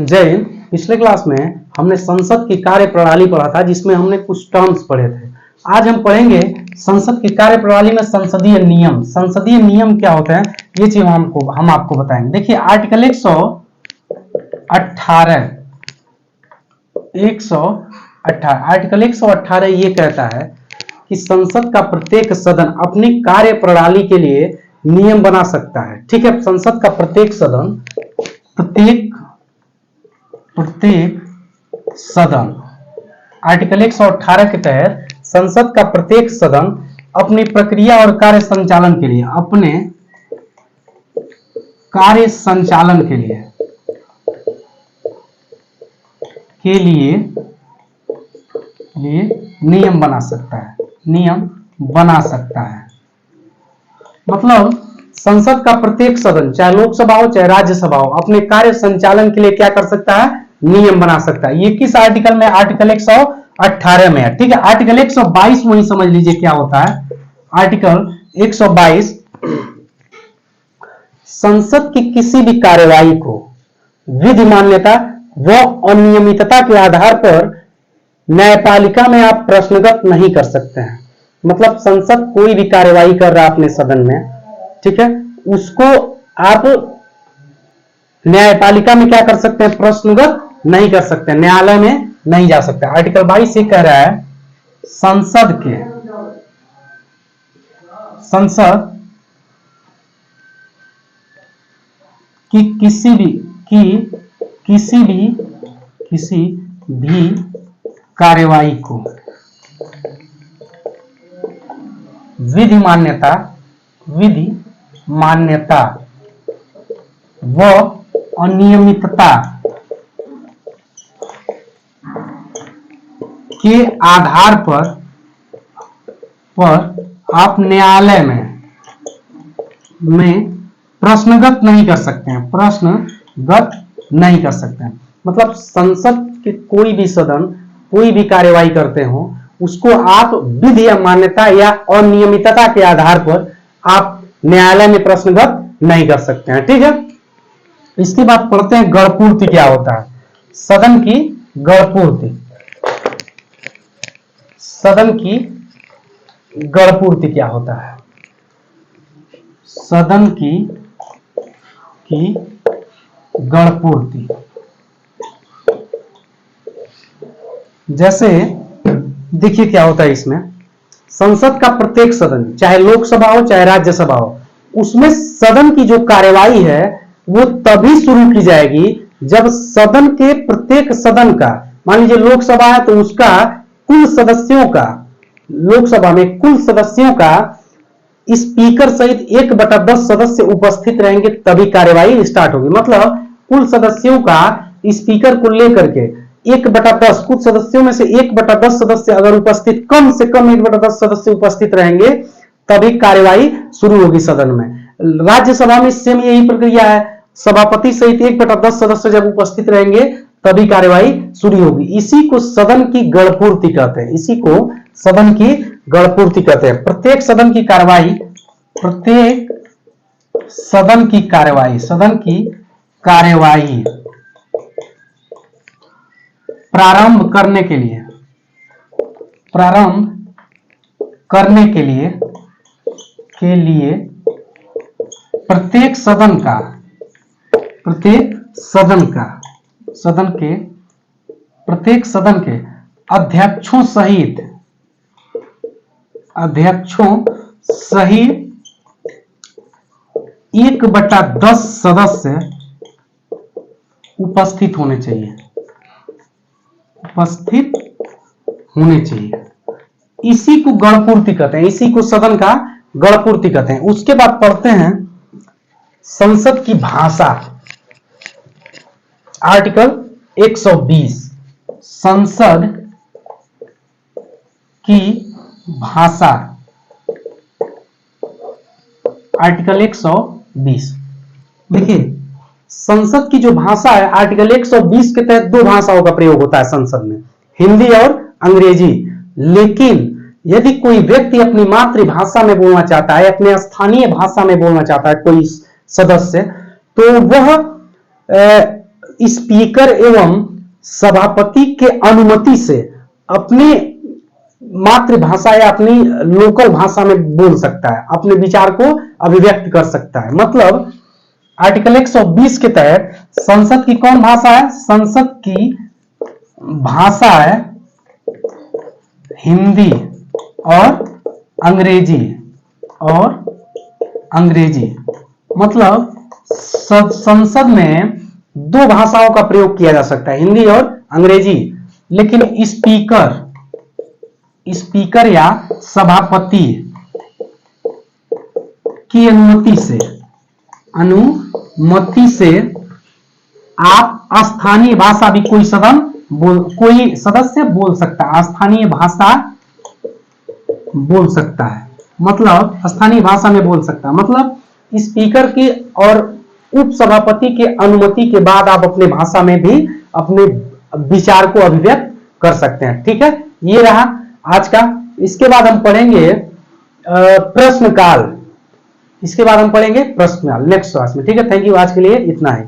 जय हिंद। पिछले क्लास में हमने संसद की कार्य प्रणाली पढ़ा था, जिसमें हमने कुछ टर्म्स पढ़े थे। आज हम पढ़ेंगे संसद की कार्य प्रणाली में संसदीय नियम। संसदीय नियम क्या होते हैं, ये चीज हम आपको बताएंगे। देखिए, आर्टिकल 118 ये कहता है कि संसद का प्रत्येक सदन अपनी कार्य प्रणाली के लिए नियम बना सकता है। ठीक है, संसद का प्रत्येक सदन आर्टिकल 118 के तहत संसद का प्रत्येक सदन अपनी प्रक्रिया और कार्य संचालन के लिए नियम बना सकता है। मतलब संसद का प्रत्येक सदन, चाहे लोकसभा हो चाहे राज्यसभा हो, अपने कार्य संचालन के लिए क्या कर सकता है, नियम बना सकता है। ये किस आर्टिकल में, आर्टिकल 118 में है। ठीक है, आर्टिकल 122 वही समझ लीजिए क्या होता है। आर्टिकल 122 संसद की किसी भी कार्यवाही को विधि मान्यता व अनियमितता के आधार पर न्यायपालिका में आप प्रश्नगत नहीं कर सकते हैं। मतलब संसद कोई भी कार्यवाही कर रहा है अपने सदन में, ठीक है, उसको आप न्यायपालिका में क्या कर सकते हैं, प्रश्नगत नहीं कर सकते, न्यायालय में नहीं जा सकते। आर्टिकल 22 ये कह रहा है संसद की किसी भी कार्यवाही को विधि मान्यता व अनियमितता के आधार पर आप न्यायालय में प्रश्नगत नहीं कर सकते हैं। मतलब संसद के कोई भी सदन कोई भी कार्यवाही करते हो, उसको आप विधि या मान्यता या अनियमितता के आधार पर आप न्यायालय में प्रश्नगत नहीं कर सकते हैं। ठीक है, इसके बाद पढ़ते हैं गणपूर्ति क्या होता है। सदन की गणपूर्ति क्या होता है। सदन की गणपूर्ति, जैसे देखिए क्या होता है इसमें। संसद का प्रत्येक सदन, चाहे लोकसभा हो चाहे राज्यसभा हो, उसमें सदन की जो कार्यवाही है वो तभी शुरू की जाएगी जब सदन के प्रत्येक सदन का, मान लीजिए लोकसभा है तो उसका कुल सदस्यों का, लोकसभा में कुल सदस्यों का स्पीकर सहित 1/10 सदस्य उपस्थित रहेंगे, तभी कार्यवाही स्टार्ट होगी। मतलब कुल सदस्यों का स्पीकर को लेकर के 1/10, कुछ सदस्यों में से 1/10 सदस्य अगर उपस्थित, कम से कम 1/10 सदस्य उपस्थित रहेंगे, तभी कार्यवाही शुरू होगी सदन में। राज्यसभा में सेम यही प्रक्रिया है, सभापति सहित 1/10 सदस्य जब उपस्थित रहेंगे तभी कार्यवाही शुरू होगी। इसी को सदन की गणपूर्ति कहते हैं। प्रत्येक सदन की कार्यवाही प्रारंभ करने के लिए प्रत्येक सदन के अध्यक्षों सहित 1/10 सदस्य उपस्थित होने चाहिए। इसी को गणपूर्ति कहते हैं, इसी को सदन का गणपूर्ति कहते हैं। उसके बाद पढ़ते हैं संसद की भाषा। आर्टिकल 120 संसद की भाषा। आर्टिकल 120 देखिए, संसद की जो भाषा है, आर्टिकल 120 के तहत 2 भाषाओं का प्रयोग होता है संसद में, हिंदी और अंग्रेजी। लेकिन यदि कोई व्यक्ति अपनी मातृभाषा में बोलना चाहता है, अपने स्थानीय भाषा में बोलना चाहता है कोई सदस्य, तो वह स्पीकर एवं सभापति के अनुमति से अपने मातृभाषा या अपनी लोकल भाषा में बोल सकता है, अपने विचार को अभिव्यक्त कर सकता है। मतलब आर्टिकल 120 के तहत संसद की कौन भाषा है? संसद की भाषा है हिंदी और अंग्रेजी। मतलब संसद में दो भाषाओं का प्रयोग किया जा सकता है, हिंदी और अंग्रेजी। लेकिन स्पीकर या सभापति की अनुमति से आप स्थानीय भाषा भी कोई सदस्य बोल सकता है, स्थानीय भाषा बोल सकता है। मतलब स्थानीय भाषा में बोल सकता है, मतलब स्पीकर की और उप सभापति के अनुमति के बाद आप अपने भाषा में भी अपने विचार को अभिव्यक्त कर सकते हैं। ठीक है, ये रहा आज का। इसके बाद हम पढ़ेंगे प्रश्नकाल। नेक्स्ट क्लास में। ठीक है, थैंक यू, आज के लिए इतना ही।